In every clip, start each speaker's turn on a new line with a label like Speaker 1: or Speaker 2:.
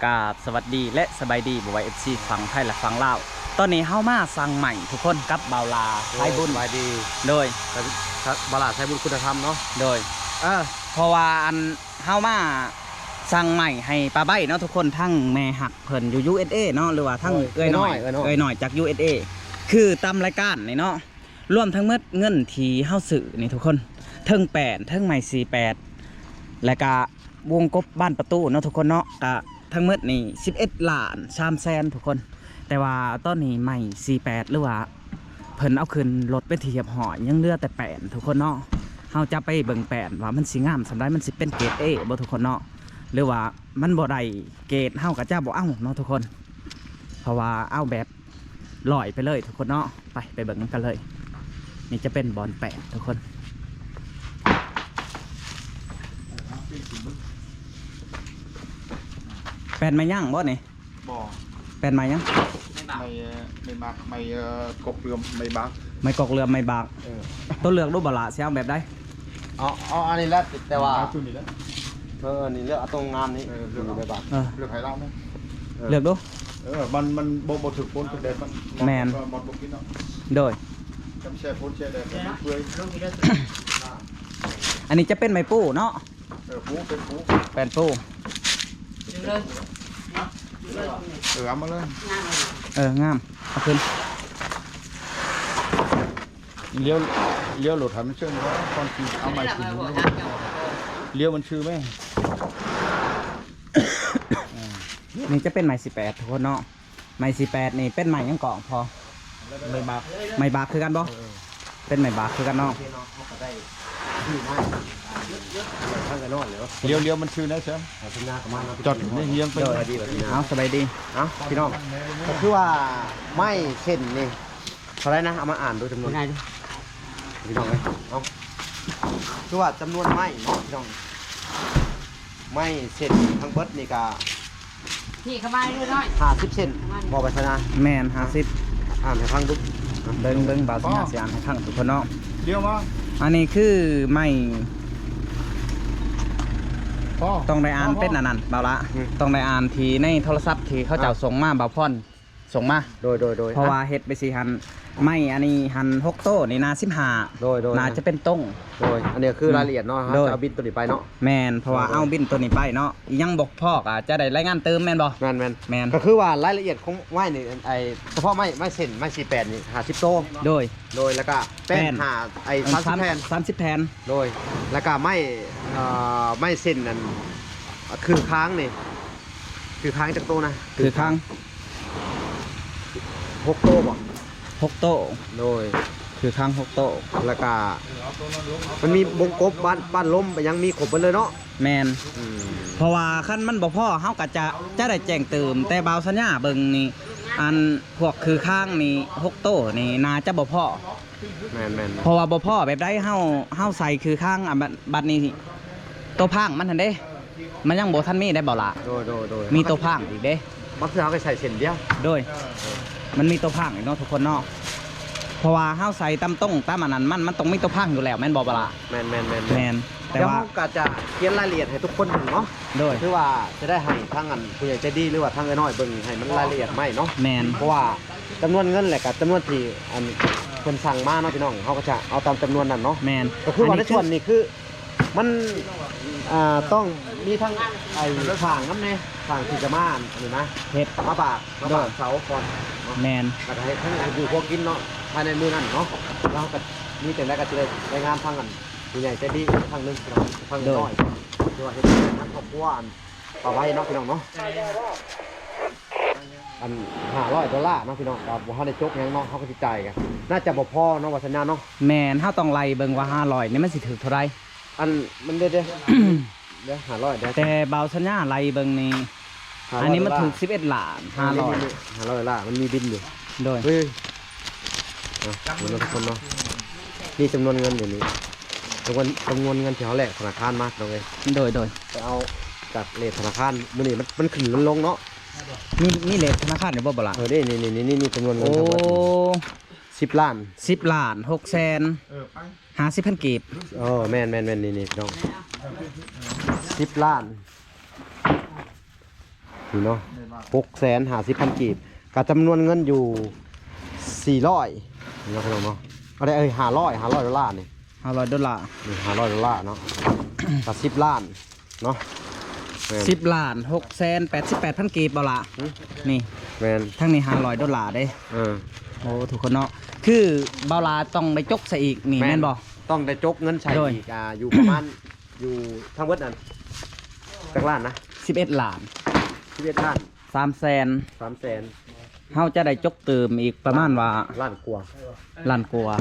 Speaker 1: กราบสวัสดีและสบายดีบ่ว่า FC ฝั่งไทยและฝั่งลาวตอนนี้เฮามาสั่งใหม่ทุกคนกับเบาลาไทยบุญ
Speaker 2: สบายดี
Speaker 1: โดย
Speaker 2: บาลาไทยบุญคุณธรรมเนาะ
Speaker 1: โดยเพราะว่าอันเฮามาสั่งใหม่ให้ป้าใบเนาะทุกคนทั้งแม่หักเพิ่นอยู่ USA เนาะหรือว่าทั้งเอ้ยน้อยจาก USA คือตามรายการนี่เนาะรวมทั้งหมดเงินที่เฮาซื้อนี่ทุกคนเทิง8เทิงใหม่48และก็วงกบบ้านประตูเนาะทุกคนเนาะก็ทั้งหมดนี่11 ล้าน3 แสนทุกคนแต่ว่าตอนนี้ใหม่48หรือว่าเพิ่นเอาขึ้นรถไปเทียบห่อยังเหลือแต่8ทุกคนเนาะเฮาจะไปเบิ่ง8ว่ามันสิงามสำหรับมันสิเป็นเกรด A บ่ทุกคนเนาะหรือว่ามันบ่ได้เกรดเฮาก็จะบ่เอาเนาะทุกคนเพราะว่าเอาแบบลอยไปเลยทุกคนเนาะไปเบิ่งกันเลยนี่จะเป็นบอล8ทุกคนแปดไม้ย่างบ่นี่
Speaker 2: บ่
Speaker 1: แปดไม้ย่าง
Speaker 2: ไม่กบเรือไม่บัก
Speaker 1: ไม่กอกเรือไม่บากต้นเลือกรูปบลาเสียงแบบได้
Speaker 2: อันนี้แล้วแต่ว่านี่แล้วนี่เลือกตรงงามนี้เลือกไม่บักเลือกไข่เล่าไหม
Speaker 1: เลือกดู
Speaker 2: มันโบถึกพ้นถึกเด็ดมัน
Speaker 1: แมน
Speaker 2: บอลบกินเนาะ
Speaker 1: โดย
Speaker 2: จำแช่พ้นแช่เด็ดเปื่อย
Speaker 1: อันนี้จะเป็นไม้ปูเนาะ
Speaker 2: ปูเป็นปู
Speaker 1: แปดปู
Speaker 2: เอามาเลย
Speaker 1: งามเอาขึ้น
Speaker 2: เลี้ยวหลุดหันมันเชื่อมว่าตอนกินเอาใหม่กินเลี้ยวมันชื่อไหม
Speaker 1: นี่จะเป็นไม้18ทุกคนเนาะไม้18นี่เป็นไม้ยังเกาะพอไม้บากคือกันบ่เป็นไม้บากคือกันเนาะ
Speaker 2: เลี้ยวมันชื่อนะเชื่อจอดนี่เลี้ยงไป
Speaker 1: เอาสบายดี
Speaker 2: พี่น้องก็คือว่าไม่เช่นนี่เท่าไรนะเอามาอ่านดูจำนวนพี่น้องเลยเอาคือว่าจำนวนไม้เนาะพี่น้องไม้เช่นทั้งเบิดนี่ก็
Speaker 3: นี่เข้ามาด้วยน้อย
Speaker 2: 50 เซนบอกไปชนะ
Speaker 1: แมน50
Speaker 2: อ่านให้ฟังดู
Speaker 1: เบิ่งบ่าวสิหาเสียงให้ฟังทุกคนเนาะ
Speaker 2: เดี๋ยวมา
Speaker 1: อันนี้คือไม้ต้องได้อ่านเป็นอันนั้นเบาละต้องได้อ่านทีในโทรศัพท์ที่เขาเจ้าส่งมาบ่าวพรส่งมา
Speaker 2: โดย
Speaker 1: เพราะว่าเฮ็ดไปสิหันไม่อันนี้หัน6โต้นี่นา15
Speaker 2: โดย
Speaker 1: นาจะเป็นต้ง
Speaker 2: โดยอันนี้คือรายละเอียดเนาะจะเอาบินตัวนี้ไปเนาะ
Speaker 1: แมนเพราะว่าเอาบินตัวนี้ไปเนาะยังบกพอกจะได้รายงานเติมแมนบ่แมน
Speaker 2: ก็คือว่ารายละเอียดของไม้นี่ไอเฉพาะไม้เส้นไม้48นี่50โต้
Speaker 1: โดย
Speaker 2: แล้วก็แป้นไอ30 แผ่นโดยแล้วก็ไม้เส้นนั่นคือค้างนี่คือค้างจากโต้นะ
Speaker 1: คือค้าง
Speaker 2: 6โต้บ่
Speaker 1: 6โต้
Speaker 2: โดย
Speaker 1: คือค้าง6โต้
Speaker 2: แล้วก็มันมีวงกบบ้านล้มไปยังมีขบไปเลยเนาะ
Speaker 1: แมนเพราะว่าขั้นมันบ่พอเฮาก็จะได้แจ้งเติมแต่บ่าวสัญญาเบิ่งนี่อันพวกคือค้างนี่6โต้นี่น่าจะบ่พอ
Speaker 2: แมน
Speaker 1: เพราะว่าบ่พอแบบได้เฮาใส่คือค้างบัดนี้ตัวพางมันทันเด้มันยังบ่ทันมีได้บ่ล่ะ
Speaker 2: โดย
Speaker 1: มีตัวพางอีกเด้
Speaker 2: มันคือเอาไปใส่เส้นเดียว
Speaker 1: โดยมันมีตัวพางอีกเนาะทุกคนเนาะเพราะว่าเฮาใส่ตำต้งตำอันนั้นมันต้องมีตัวพางอยู่แล้วแม่นบ่ล่ะ
Speaker 2: แมน
Speaker 1: แต่ว่า
Speaker 2: ก็จะเขียนรายละเอียดให้ทุกคนเนาะ
Speaker 1: โดย
Speaker 2: คือว่าจะได้ให้ทั้งอันผู้ใหญ่ใจดีหรือว่าทั้งน้อยเบิ่งให้มันรายละเอียดไม่เนาะ
Speaker 1: แมน
Speaker 2: เพราะว่าจำนวนเงินแหละกับจำนวนที่อันคนสั่งมาเนาะพี่น้องเขาก็จะเอาตามจำนวนนั้นเนาะ
Speaker 1: แมน
Speaker 2: ก็คือว่าในส่วนนี้คือมันต้องมีทั้งไอ้ทางน้ำเนี่ยทางที่จะมาอันนี้นะ
Speaker 1: เห็ด
Speaker 2: มาบากเสาก่อน
Speaker 1: แมน
Speaker 2: ก็จะให้ทั้งอยู่พวกกินเนาะภายในมือนั่นเนาะแล้วก็มีแต่ละก็จะได้รายงานทางกันผู้ใหญ่ใจดีทางนึงทางน้อยคือว่าเห็นทั้งครอบครัวอันต่อไปเนาะพี่น้องเนาะอัน$500เนาะพี่น้องกับบ่ทันได้จกยังเนาะเขาก็สิจ่ายกันน่าจะบ่พอเนาะว่าสัญญาเนาะ
Speaker 1: แมนเฮาต้องไล่เบิ่งว่า500นี่มันสิถึกเท่าไร
Speaker 2: อันมันเด้500
Speaker 1: แต่เบาสัญญาไล่เบิ่งนี่อันนี้มันถึง11 ล้าน
Speaker 2: 500ล้านมันมีบินอยู่
Speaker 1: โดย
Speaker 2: มันทุกคนเนาะนี่จำนวนเงินอยู่นี่จำนวนเงินที่เขาแลกธนาคารมากเลย
Speaker 1: โดย
Speaker 2: ไปเอาจากเลทธนาคารมื้อนี้มันขึ้นมันลงเนาะ
Speaker 1: นี่เลทธนาคารอยู่บ่ล่ะ
Speaker 2: นี่จำนวนเงินทั้งหมด10 ล้าน
Speaker 1: 10 ล้าน6 แสน50,000 กีบ
Speaker 2: แม่นนี่น้อง10 ล้าน นี่เนาะ650,000 กีบกับจำนวนเงินอยู่400นี่เนาะพี่น้องเนาะเอาได้500 ดอลลาร์นี่
Speaker 1: 500 ดอลลาร์
Speaker 2: นี่500 ดอลลาร์เนาะกับ10 ล้านเนาะแม่น
Speaker 1: 10 ล้าน688,000 กีบบ่ล่ะนี่
Speaker 2: แม่น
Speaker 1: ทั้งนี้500 ดอลลาร์เด้ โอ้ทุกคนเนาะคือเบาลาต้องได้จกใส่อีกนี่แม่นบ่
Speaker 2: ต้องได้จกเงินใช้
Speaker 1: โดย
Speaker 2: อีกอยู่ประมาณ อยู่ทั้งเบิดนั่นจักล้านนะ
Speaker 1: 11 ล้าน
Speaker 2: 11 ล้าน
Speaker 1: 300,000
Speaker 2: 300,000
Speaker 1: เฮาจะได้จกเติมอีกประมาณว่า
Speaker 2: ล้านกว่า
Speaker 1: ล้านกว่า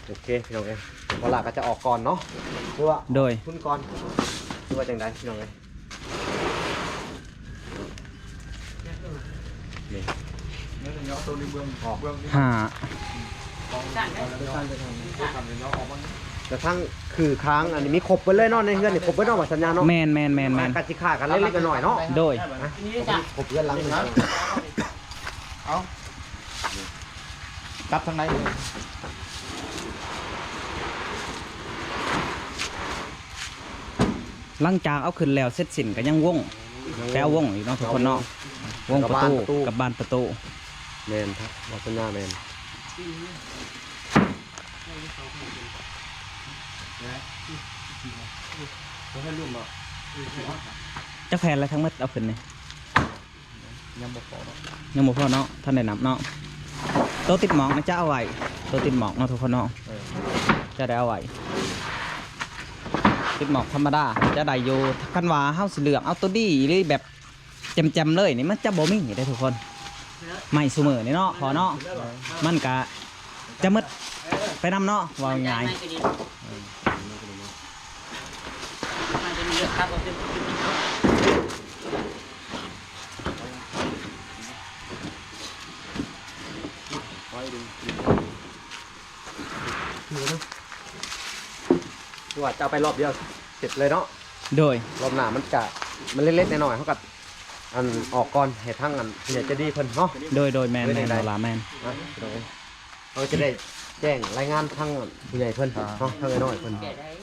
Speaker 2: โอเคพี่น้องเอ้ยเวลาก็จะออกก่อนเนาะหรือว่า
Speaker 1: โดย
Speaker 2: ทุนก่อนหรือว่าจังไดพี่น้องเอ้ยนี่
Speaker 1: ห้า
Speaker 2: แต่ทั้งคือค้างอันนี้มีครบไปเลยเนาะในเฮือนนี่ครบไปเนาะว่าสัญญาเนาะ
Speaker 1: แมน
Speaker 2: การสิค่ากันเล็กๆน้อยๆเนาะ
Speaker 1: โดย
Speaker 2: ครบเฮือนหลังนึง
Speaker 4: เอากลับทางไหน
Speaker 1: หลังจากเอาขึ้นแล้วเสร็จสิ้นก็ยังวงแก้ววงอีกเนาะทุกคนเนาะวงประตูกับบานประตู
Speaker 2: แมนครับว่าสัญญาแมน
Speaker 1: จะแพนอะไรทั้งหมดเอาขึ้นนี่
Speaker 4: ยังบ่พอเนาะ
Speaker 1: ยังบ่พอเนาะท่านได้นับเนาะตัวติดหมอกนะจะเอาไว้ตัวติดหมอกเนาะทุกคนเนาะจะได้เอาไว้ติดหมอกธรรมดาจะได้อยู่คันว่าเฮาสิเลือกเอาตัวดีหรือแบบแจ่มๆเลยนี่มันจะบ่มีได้ทุกคนไม่เสมอนี่เนาะพอเนาะมันก็จะมืดไปนำเนาะว่าง่าย
Speaker 3: มันจะมีเลือกครับผมจะ
Speaker 2: คือว่าจะเอาไปรอบเดียวเสร็จเลยเนาะ
Speaker 1: โดย
Speaker 2: รอบหน้ามันเล็กๆน้อยๆเขากับอันออกก่อนให้ทั้งอันผู้ใหญ่จะดีเพิ่นเนาะ
Speaker 1: โดยแมนเวลาแมน
Speaker 2: นะเราจะได้แจ้งรายงานทั้งผู้ใหญ่เพิ่นเนาะทั้งน้อยๆเพิ่น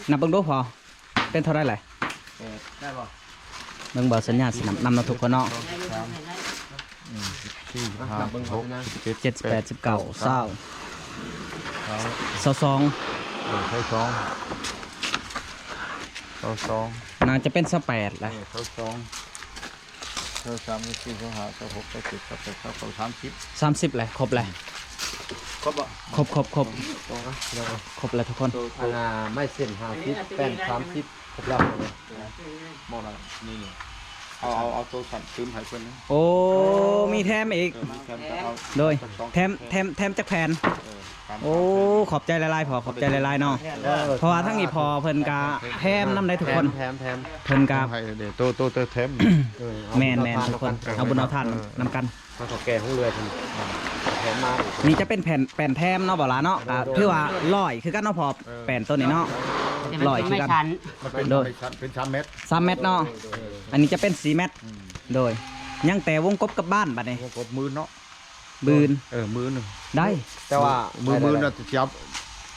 Speaker 1: นับเบิ่งดูพอเป็นเท่าไรแหละ
Speaker 4: ได้ป่ะ
Speaker 1: เบิ่งเบอร์สัญญาณสนำนำเราทุกคนเนาะ
Speaker 4: 4
Speaker 2: นับเบิ่ง
Speaker 4: 5
Speaker 2: เขานะ
Speaker 4: 6
Speaker 1: 7 8 19 20
Speaker 4: ใช้22
Speaker 1: น่าจะเป็น28แหละ
Speaker 4: 2 3 4 5 6 7 8 9 30
Speaker 1: 30แหละครบแหละ
Speaker 4: ครบอ่ะ
Speaker 1: ครบ
Speaker 2: ตรงนะเดี๋ยว
Speaker 1: ครบแล้วทุกคน
Speaker 2: อันน่ะไม่เส้น50แป้น30ครบแล้วเลย
Speaker 4: หมดแล้วนี่เอาตัวสั่นซึมให้เพิ่นนะ
Speaker 1: โอ้มีแถมอีก
Speaker 4: มีแคมจะเอา
Speaker 1: โดยแถมจากแผ่นโอ้ขอบใจหลายๆพอขอบใจหลายๆเนาะเพราะว่าทั้งนี้พอเพิ่นกาแถมนำได้ทุกคน
Speaker 2: แถม
Speaker 1: เพิ่นกา
Speaker 4: ให้เดี๋ยวตัวแถม
Speaker 1: แมนทุกคนเอาบุญเอาทานนำกัน
Speaker 2: มาขอแก่ของเรือเพิ่นแถมมาอีก
Speaker 1: นี่จะเป็นแผ่นแถมเนาะบ่ล่ะเนาะคือว่าร้อยคือกันเนาะพอแผ่นตัวนี้เนาะ ร้อยคือกัน
Speaker 4: มันเป็น
Speaker 1: โดย
Speaker 4: เป็น3 เมตร
Speaker 1: 3 เมตรเนาะอันนี้จะเป็น4 เมตรโดยยังแต่วงกบกับบ้านบัดนี้
Speaker 4: กบมือเนาะ
Speaker 1: บืน
Speaker 4: มือหนึ่ง
Speaker 1: ได้
Speaker 2: แต่ว่า
Speaker 4: มือน่ะจะเอา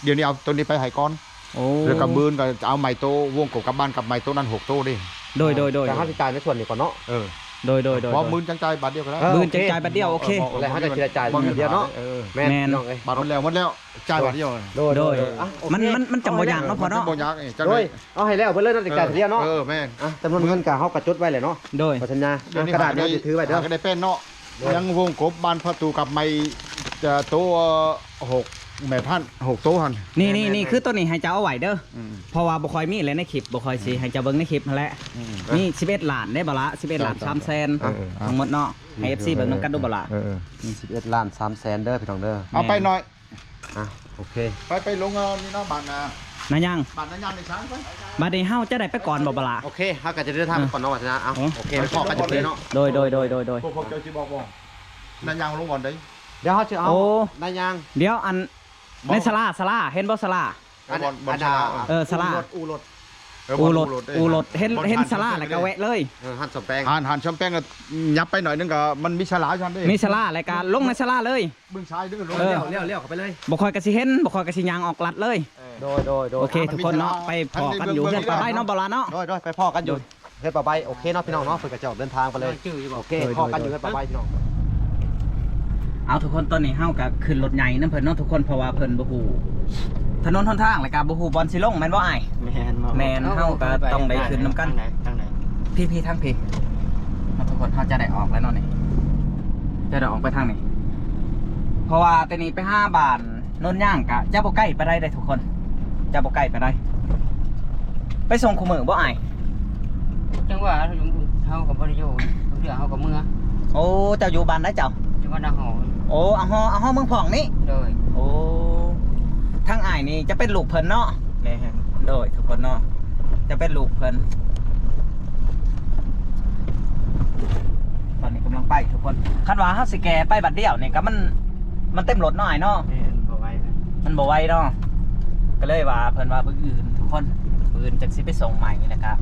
Speaker 4: เดี๋ยวนี้เอาตัวนี้ไปให้ก่อน
Speaker 1: โอ้
Speaker 4: แล้วกับมือก็เอาไม้โตวงกบกับบ้านกับไม้โตนั้น6โตดิ
Speaker 1: โดย
Speaker 2: แต่ถ้าสิจ่ายในส่วนนี้ก่อนเนาะ
Speaker 1: โดย
Speaker 4: พอมือจังใจบาทเดียวก็แล้ว
Speaker 1: บืนจังจ่ายบัดเดียวโอเค
Speaker 2: แล้วเขาจะเจรจาทีเดียวเนาะ
Speaker 1: แม่น
Speaker 2: น้องเอ้ย
Speaker 4: บาทมันแล้วจ่ายบาทเดียว
Speaker 2: โดย
Speaker 1: มันจังบ่อย่างเนาะพอเนาะ
Speaker 4: บ่ยากจัง
Speaker 2: โดยเอาให้แล้วเพิ่นเลยเนาะจัดการทีเดียวเนาะ
Speaker 4: แม่น
Speaker 2: อ่ะจำนวนเงินก็เฮาก็จดไว้เลยเนาะ
Speaker 1: โดย
Speaker 2: ขอสัญญากระดาษเดี๋ยวจะถือไว้เด้อ
Speaker 4: ก็ได้เป็นเนาะยังวงกบบ้านประตูกับไม้จะโต6 แม่พัน6โตหั่น
Speaker 1: นี่คือตัวนี้ให้เจ้าเอาไว้เด้อเพราะว่าบ่ค่อยมีเลยในคลิปบ่ค่อยสิให้เจ้าเบิ่งในคลิปนั่นแหละนี่11ล้านได้บ่ละ11ล้าน3แสนทั้งหมดเนาะให้ FC เบิ่งนำกันดูบ่ละ
Speaker 2: 11ล้าน3แสนเด้อพี่น้องเด้อ
Speaker 4: เอาไปหน่อย
Speaker 2: อ่ะโอเค
Speaker 4: ไปลงนี่เนาะบ้านนา
Speaker 1: นะยัง
Speaker 4: บ้านนายังในช้างไป
Speaker 1: บัดนี้เฮาจะได้ไปก่อนบ่ละ
Speaker 2: โอเคเฮาก็จะเดินทางไปก่อนเนาะวัฒนะเอาโอเคไปพอกันอยู่เลยเนาะ
Speaker 1: โดย
Speaker 4: พวกเจ้าสิบอกบ่นายังลงก่อนได้
Speaker 2: เดี๋ยวเฮาจะเอา
Speaker 1: โอ้
Speaker 2: นายาง
Speaker 1: เดี๋ยวอันในศาลาเห็นบ่ศาลา
Speaker 4: บอลชนะ
Speaker 1: ศาลา
Speaker 2: อูรถ
Speaker 1: อูรถเห็นศาลาแล้วก็แวะเลย
Speaker 2: หันสแปง
Speaker 4: หันชมแป้งก็ยับไปหน่อยนึงก็มันมีฉลาชันดิ
Speaker 1: มีศาลาแล้วก็ลงในศาลาเลย
Speaker 4: เบื้องซ้ายนึงลง
Speaker 1: เออ
Speaker 2: เลี้ยวเข้าไปเลย
Speaker 1: บ่ค่อยก็สิเห็นบ่ค่อยก็สิยางออกลัดเลย
Speaker 2: โดย
Speaker 1: โอเคทุกคนเนาะไปพอกันอยู่เฮือนปลาได้เนาะบ่ล่ะเนาะ
Speaker 2: โดยไปพอกันอยู่ เฮ็ดปลาใบโอเคเนาะพี่น้องเนาะเพิ่นก็จะออกเดินทางไปเลย
Speaker 3: ชื่ออยู่บ่
Speaker 2: โอเคพอกันอยู่เฮ็ดปลาใบพี่น้อง
Speaker 1: เอาทุกคนตอนนี้เฮาก็ขึ้นรถใหญ่นำเพิ่นเนาะทุกคนเพราะว่าเพิ่นบ่ฮู้ถนนหนทางแล้วก็บ่ฮู้บอลสิลงแม่นบ่อ้าย แม่นเฮาก็ต้องได้ขึ้นนำกัน
Speaker 3: ทางไหน
Speaker 1: พี่ทางพี่เอาทุกคนเฮาจะได้ออกแล้วเนาะนี่จะได้ออกไปทางนี้เพราะว่าแต่นี้ไป5บาทนนย่างก็จะบ่ใกล้ไปได้ทุกคนจะบ่ใกล้ไปได้ไปส่งคู่มือบ่อ้าย
Speaker 3: จังหวะเฮากับบริโภคเดี๋ยวเฮากับเมื่อ
Speaker 1: โอ้เจ้าอยู่บ้านได้เจ้า
Speaker 3: จังหวัดนาหอ
Speaker 1: โอ้เอาห้องเมืองผ่องนี่
Speaker 3: โดย
Speaker 1: โอ้ทางอ้ายนี่จะเป็นลูกเพิ่นเนาะ
Speaker 3: แม่น
Speaker 1: โดยทุกคนเนาะจะเป็นลูกเพิ่นตอนนี้กำลังไปทุกคนคันว่าเฮาสิแกไปบัดเดียวนี่ก็มันเต็มรถหน่อยเนาะ
Speaker 3: แม่นบ่ไหวนะ
Speaker 1: มันบ่ไหวเนาะก็เลยว่าเพิ่นว่ามื้ออื่นทุกคนมื้ออื่นจังสิไปส่งใหม่นะครับ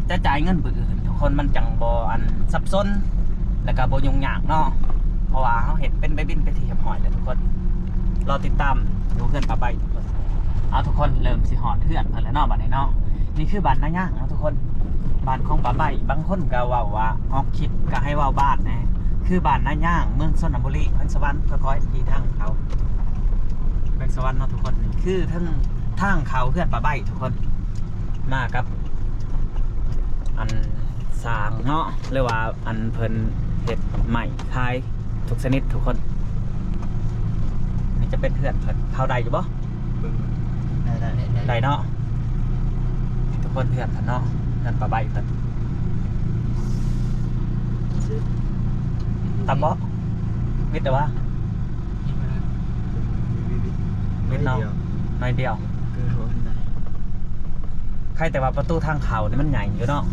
Speaker 1: จะจ่ายเงินมื้ออื่นทุกคนมันจังบ่อันซับซ้อนแล้วก็บ่ยุ่งยากเนาะเพราะว่าเฮาเฮ็ดเป็นใบบินไปที่เรียบร้อยแล้วทุกคนรอติดตามดูเพื่อนปลาใบทุกคนเอาทุกคนเริ่มสิฮอดเพื่อนเพิ่นแล้วเนาะบัดนี้เนาะนี่คือบ้านนาย่างเนาะทุกคนบ้านของปลาใบบางคนก็เว้าว่าออกคลิปก็ให้เว้าบ้านนะคือบ้านนาย่างเมืองชนบุรีเพิ่นสวรรค์ค่อยๆที่ทางเขา แบกสวรรค์เนาะทุกคนนี่คือทั้งทางเขาเพื่อนปลาใบทุกคนมากับอันสร้างเนาะหรือว่าอันเพิ่นเห็ดใหม่คายทุกชนิดทุกคนนี่จะเป็นเพื่อนเพิ่นเข้าใดอยู่บ่ใดเนาะทุกคนเพื่อนเพิ่นเนาะเพื่อนปลาใบเพิ่นตำบ่มิดแต่ว่ามิดเนาะน้อยเดียวใครแต่ว่าประตูทางเขานี่มันใหญ่อยู่เนาะ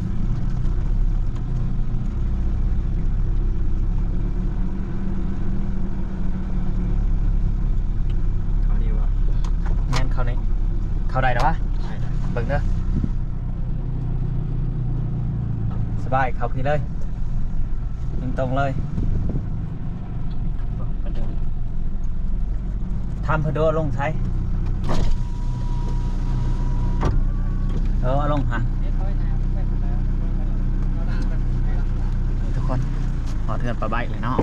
Speaker 1: แม่นเขานี่เขาได้หรอวะเบิ่งเด้อสบายเขาพี่เลยตรงเลยทำเพื่อดูลงใช้เอาลงหันทุกคนขอเทือนปลาใบเลยเนาะ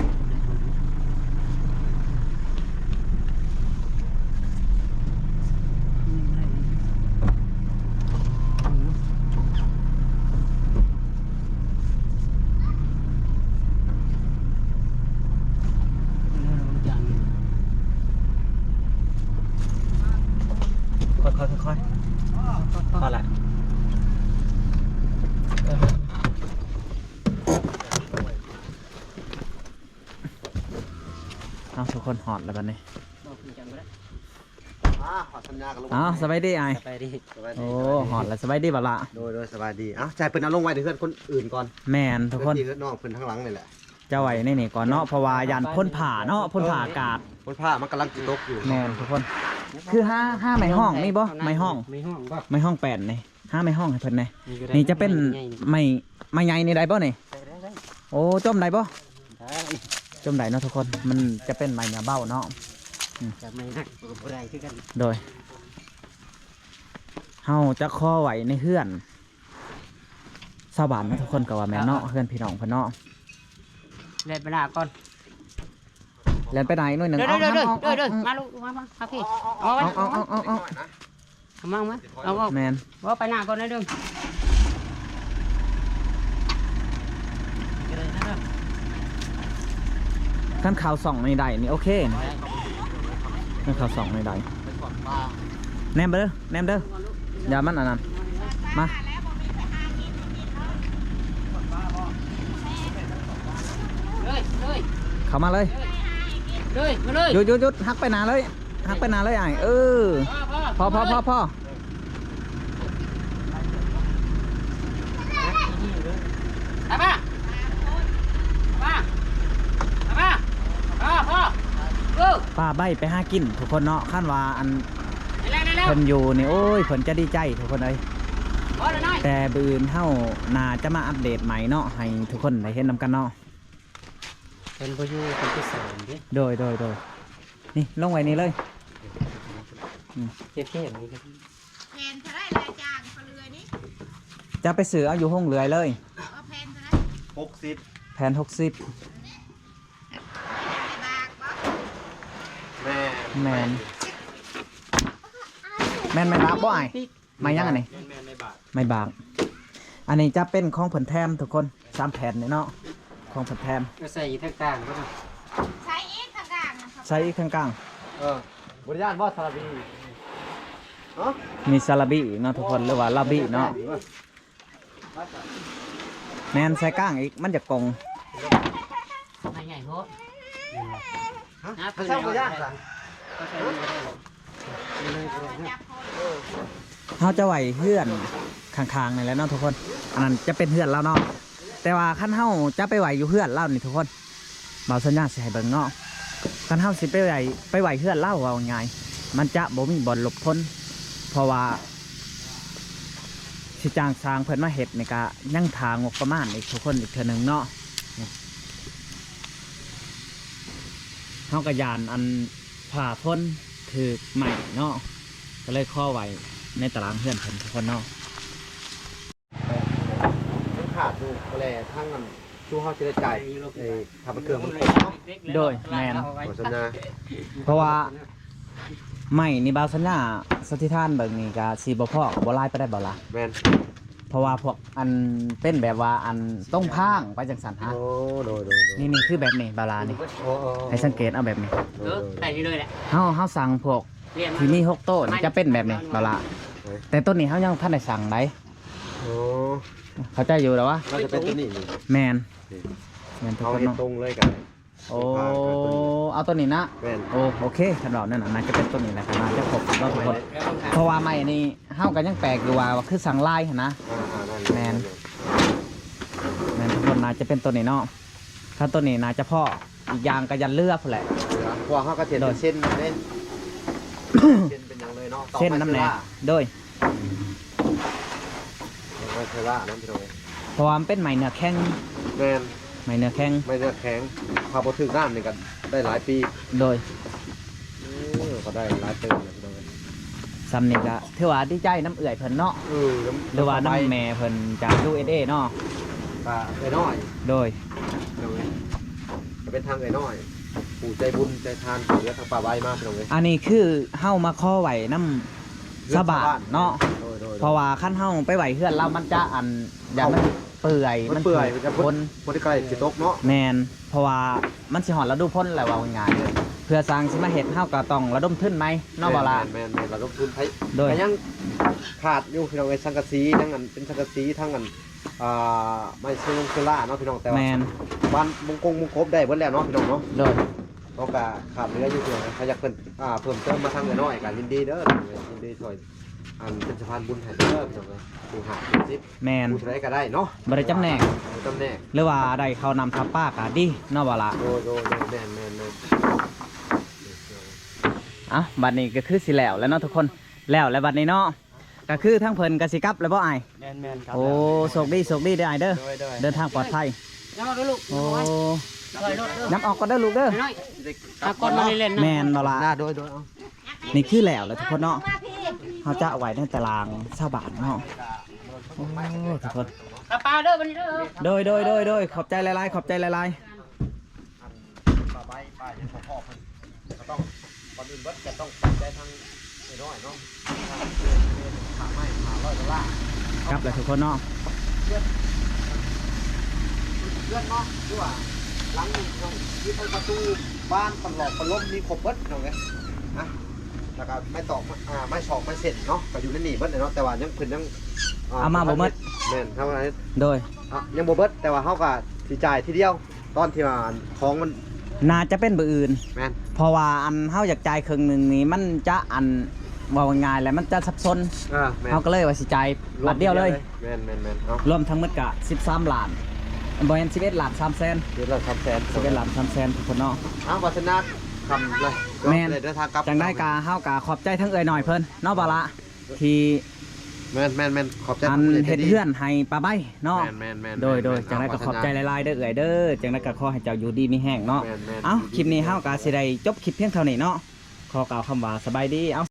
Speaker 1: ค่อยพอละเอาทุกคนหอดแล้วบัดนี้
Speaker 2: ขอสัญญากับลุง
Speaker 1: อ้าวสบายดีไอ้
Speaker 3: ไปดิ
Speaker 1: โอ้หอดแล้วสบายดีบ่ละ
Speaker 2: โดยสบายดีใจเพิ่นเอาลงไว้เดี๋ยวเพื่อนคนอื่นก่อน
Speaker 1: แม่นทุกคน
Speaker 2: เพื่อนน้องเพิ่นทั้งหลังนี่แหละ
Speaker 1: จะไหวในนี่ก่อนเนาะเพราะว่ายันพ่นผ่าเนาะพ่นผ่าอากาศ
Speaker 2: คนผ้ามันกำลังตกอยู่
Speaker 1: แม่นทุกคนคือห้าไม้ห้องนี่บ่ไม้ห้อง
Speaker 3: ไม่ห้องบ่
Speaker 1: ไม้ห้องแปดนี่ห้าไม้ห้องให้เพิ่นนี่นี่จะเป็นไม้ใหญ่นี่ได้บ่นี่โอ้จมได้บ่จมได้เนาะทุกคนมันจะเป็นไม้เนื้อเบ้าเนาะ
Speaker 3: จะไม่หักบ่ได้คือกัน
Speaker 1: โดยเฮาจะข้อไหวในเฮือนชาวบ้านเนาะทุกคนก็ว่าแม่นเนาะเฮือนพี่น้องเพิ่นเนาะ
Speaker 3: เล่นไปหน้าก่อน
Speaker 1: แล่นไปไหนหน่อยหนึง
Speaker 3: เด้อมาลูกมาพี่เอาไว้
Speaker 1: เอา
Speaker 3: มาเอา
Speaker 1: แม่น
Speaker 3: ว่าไปหน้าก่อนนะเด้อ
Speaker 1: ขั้นข่าวส่องในใดนี่โอเคขั้นข่าวส่องในใดแนมเด้ออย่ามันอันนั้นมา
Speaker 3: เลย
Speaker 1: เข้ามาเลย
Speaker 3: มาเลย
Speaker 1: หยุดหักไปหนาเลยไอ้เออพอป้าใบไปหากินทุกคนเนาะขั้นว่าอันเพิ่นอยู่นี่โอ้ยเพิ่นจะดีใจทุกคนเลยแต่บืนเฮาน่าจะมาอัปเดตใหม่เนาะให้ทุกคนได้เห็นนำกันเนาะ
Speaker 3: เป็นผู้อยู่เป็นผู้สอนดิ
Speaker 1: โดยนี่ลงไว้นี่เลย
Speaker 3: เท่ๆนี่
Speaker 5: แทนเท่าไรรายจ้างเขาเรือนี่
Speaker 1: จะไปซื้อเอาอยู่ห้องเรือยเลย
Speaker 2: 60
Speaker 1: แผ่น60แมนไม่บาปบ่ไอ้ไม่ยังอันนี้ไม่บาปอันนี้จะเป็นของผลแทมทุกคน3แผ่นนี่เนาะของผลแทม
Speaker 3: ก็ใส่ทั้งกลางก็ได้
Speaker 5: ใช้อีกทางกลางนะครับ
Speaker 1: ใช้อีกข้างกลาง
Speaker 2: บริญาณบ่ซาลาบีเนาะ
Speaker 1: มีซาลาบิเนาะทุกคนหรือว่าลาบิเนาะแมนใส่กลางอีกมันจะกง
Speaker 3: ไม่ใหญ่โพด
Speaker 2: ฮะเช่าบริญาณซะ
Speaker 3: ก็ใส่นี่ก็ได้หรอก
Speaker 1: เขาจะไหวเพื่อนข้างๆนี่แหละเนาะทุกคนอันนั้นจะเป็นเพื่อนเราเนาะแต่ว่าขั้นเฮาจะไปไหวอยู่เพื่อนเล่านี่ทุกคนเบาสัญญาสิให้เบิ่งเนาะขั้นเฮาสิไปไหวเพื่อนเล่าว่าไงมันจะบ่มีบ่อนหลบพ้นเพราะว่าสิจ้างสร้างเพิ่นมาเฮ็ดนี่ก็ยังทางงบประมาณอีกทุกคนอีกเทื่อหนึงเนาะเฮาก็ยานอันผ่าพ้นถือใหม่เนาะก็เลยข้อไว้ในตารางเพื่อนเพิ่นทุกคนเนาะ
Speaker 2: มันขาดอยู่ก็แลทั้งนั้นชูเฮาสิได้จ่ายทำเครื่องมันครบเนาะ
Speaker 1: โดยแมน
Speaker 2: โฆษณา
Speaker 1: เพราะว่าไม่นี่บาวสัญญาสถิท่านเบิ่งนี่ก็สีบ่พอบ่ลายไปได้บ่ล่ะ
Speaker 2: แม่น
Speaker 1: เพราะว่าพวกอันเป็นแบบว่าอันต้องพางไปจังสันฮะ
Speaker 2: โอ้โดย
Speaker 1: นี่คือแบบนี้บาลานี่
Speaker 2: โอ้
Speaker 1: ให้สังเกตเอาแบบนี้
Speaker 3: ใส่นี่เลยแหละ
Speaker 1: เฮาสั่งพวก
Speaker 3: เรียน
Speaker 1: ที่มี6โต๊ะนี่จะเป็นแบบนี้บาลาแต่ต้นนี้เฮายังท่านได้สั่งได้
Speaker 2: โอ้
Speaker 1: เข้าใจอยู่แล้ววะ
Speaker 2: น่าจะเป็นตัวนี้นี่
Speaker 1: แมนทุก
Speaker 2: เอา
Speaker 1: คน
Speaker 2: เห็น
Speaker 1: เนาะ
Speaker 2: ตรงเลยกัน
Speaker 1: โอ้เอาต้นนี้นะ
Speaker 2: แม่น
Speaker 1: โอเคคันดอกนั่นน่ะน่าจะเป็นต้นนี้แหละครับน่าจะครบเนาะทุกคน เพราะว่าไม่นี่เฮาก็ยังแปลกอยู่ว่าคือสั่งลายหั่นนะ แม่น ทุกคนน่าจะเป็นต้นนี้เนาะถ้าต้นนี้น่าจะพ่ออีกอย่างก็ยันเลือกแหละ
Speaker 2: พวกเขาก็เห็นเส้นเล่นเส้นเป็นอย่างเลยเนาะ
Speaker 1: เส้นน้ำแหนโดย
Speaker 2: ไม่เคยว่าน้ำพี่น้องเลย
Speaker 1: เพราะว่ามันเป็นไหมเนื้อแข็ง
Speaker 2: แม่น
Speaker 1: ไหมเนื้อแข็ง
Speaker 2: ไม่เนื้อแข็งพาพอถึงน้ำนี่กันได้หลายปี
Speaker 1: โดย
Speaker 2: ก็ได้หลายเติมเลยพี่น้องเลย
Speaker 1: ซัมนี่ก็ถือว่าดีใจน้ำเอื่อยเพิ่นเนาะหรือว่าน้ำแม่เพิ่นจาก USA เนาะ
Speaker 2: ปลาไอ้น้อย
Speaker 1: โดย
Speaker 2: จะเป็นทางไอ้น้อยปู่ใจบุญใจทานเหลือทางป่าใบมากพี่น้องเลย
Speaker 1: อันนี้คือเฮามาข้อไหวน้ำสะบาดเนาะเพราะว่าขั้นเฮาไปไหวเพื่อนเรามันจะอันอย่างมันเปื่อย
Speaker 2: มันเปื่อยมันจะ
Speaker 1: พ้น
Speaker 2: พ้นที่ใกล้สิตกเนาะ
Speaker 1: แมนเพราะว่ามันสิหอดระดูพ้นแหละว่าง่ายๆเพื่อสร้างสิมาเฮ็ดเฮาก็ต้องระดมทุนไหมเนาะบ่ล่ะ
Speaker 2: แม่นเราลงทุนไทย
Speaker 1: โดย
Speaker 2: แต่ยังขาดอยู่พี่น้องไอ้สังกะสีทั้งอันเป็นสังกะสีทั้งอันไม่เชื่อเชื่อล่าเนาะพี่น้องแต่
Speaker 1: แม
Speaker 2: ว่าน บ้านมงคงมงคบได้เบิดแล้วเนาะพี่น้องเนาะ
Speaker 1: โดย
Speaker 2: เราก็ขาดเหลืออยู่พี่น้องถ้าอยากเพิ่มเพิ่มเติมมาทางเงินน้อยกันยินดีเด้อยินดีช่วยอันเป็นสะพานบุญให้เด้อพี่น้องเลยผู้หาสิบ
Speaker 1: แมน
Speaker 2: ผู้ใดก็ได้เนาะ
Speaker 1: บ่ได้จำแนก
Speaker 2: ตำแหน่ง
Speaker 1: หรือว่าได้เขานำทับป้าก็ดีเนาะบ่ล่ะ
Speaker 2: โดแม่น
Speaker 1: เอ้าบัดนี้ก็คือสิแล้วแล้วเนาะทุกคนแล้วบัดนี้เนาะก็คือทั้งเพิ่นก็สิกลับแล้วบ่อ้าย
Speaker 3: แม่นครับ
Speaker 1: โอ้โชคดีเด้ออ้ายเด้อเดินทางปลอดภัย
Speaker 3: น้ำมาด้วยลูก
Speaker 1: โอ้
Speaker 3: ใส่รถเด้อ
Speaker 1: น้ำออกก็เด้อลูกเด้อ
Speaker 3: น้อยตะกอนมาเล่นๆนะ
Speaker 1: แมนบ่ล่ะ
Speaker 2: หน้าโดยเอา
Speaker 1: นี่คือแล้วทุกคนเนาะ
Speaker 5: มาพี่
Speaker 1: เขาจะเอาไว้ในตาราง20บาทเนาะโอ้ทุกคน
Speaker 3: กระเป๋าเด้อบัดนี้เด้อ
Speaker 1: โดยขอบใจหลายๆขอบใจหลาย
Speaker 2: ป่าใบป่ายังพ่อเพิ่นก็ต้องก่อนอื่นเบิดจะต้องปัจจัยทางน้อยเนาะทางขาไม้ขาร้อยกว่าล่า
Speaker 1: ๆกลับแล้วทุกคนเนาะ
Speaker 2: เลื่อนเนาะด้วยว่าหลังนี้น้องที่ทางประตูบ้านตลอดประลมมีครบเบิดน้องไงนะแล้วก็ไม่ตอกไม่ชอกไม่เสร็จเนาะก็อยู่ในนี่เบิดเลยเนาะแต่ว่ายังเพิ่นยัง
Speaker 1: เอามาบ่หมด
Speaker 2: แม่นเท่านั้น
Speaker 1: โดย
Speaker 2: ยังบ่เบิดแต่ว่าเฮาก็สิจ่ายทีเดียวตอนที่ว่าของมัน
Speaker 1: น่าจะเป็นเบอร์อื่น
Speaker 2: แม่น
Speaker 1: เพราะว่าอันเฮาอยากจ่ายครึ่งหนึงนี่มันจะอันว่าง่ายแล้วมันจะซับซ้อน
Speaker 2: แม่น
Speaker 1: เฮาก็เลยว่าสิจ่ายบัดเดียวเลย
Speaker 2: แม่นเอา
Speaker 1: รวมทั้งหมดก็13ล้านบ่แม่น11ล้าน3แสน
Speaker 2: เดี๋ยวเราทำแสน
Speaker 1: 11ล้าน3แสนทุกคนเนาะ
Speaker 2: วัฒนาทำเลย
Speaker 1: แม่น
Speaker 2: เดินทางกลับ
Speaker 1: จังได้กาเฮากะขอบใจทั้งเอ่ยหน่อยเพิ่นเนาะบ่ละที่
Speaker 2: แม่นขอบใจ
Speaker 1: อันเฮ็ดเฮือนให้ป้าใบเนาะ
Speaker 2: แม่น
Speaker 1: โดยจังได้ก็ขอบใจหลายๆเด้อเอ่ยเด้อจังได้ก็ขอให้เจ้าอยู่ดีมีแห้งเนาะ
Speaker 2: แม่น
Speaker 1: เอ้าคลิปนี้เฮากะสิได้จบคลิปเพียงเท่านี้เนาะขอกล่าวคำว่าสบายดีเอ้า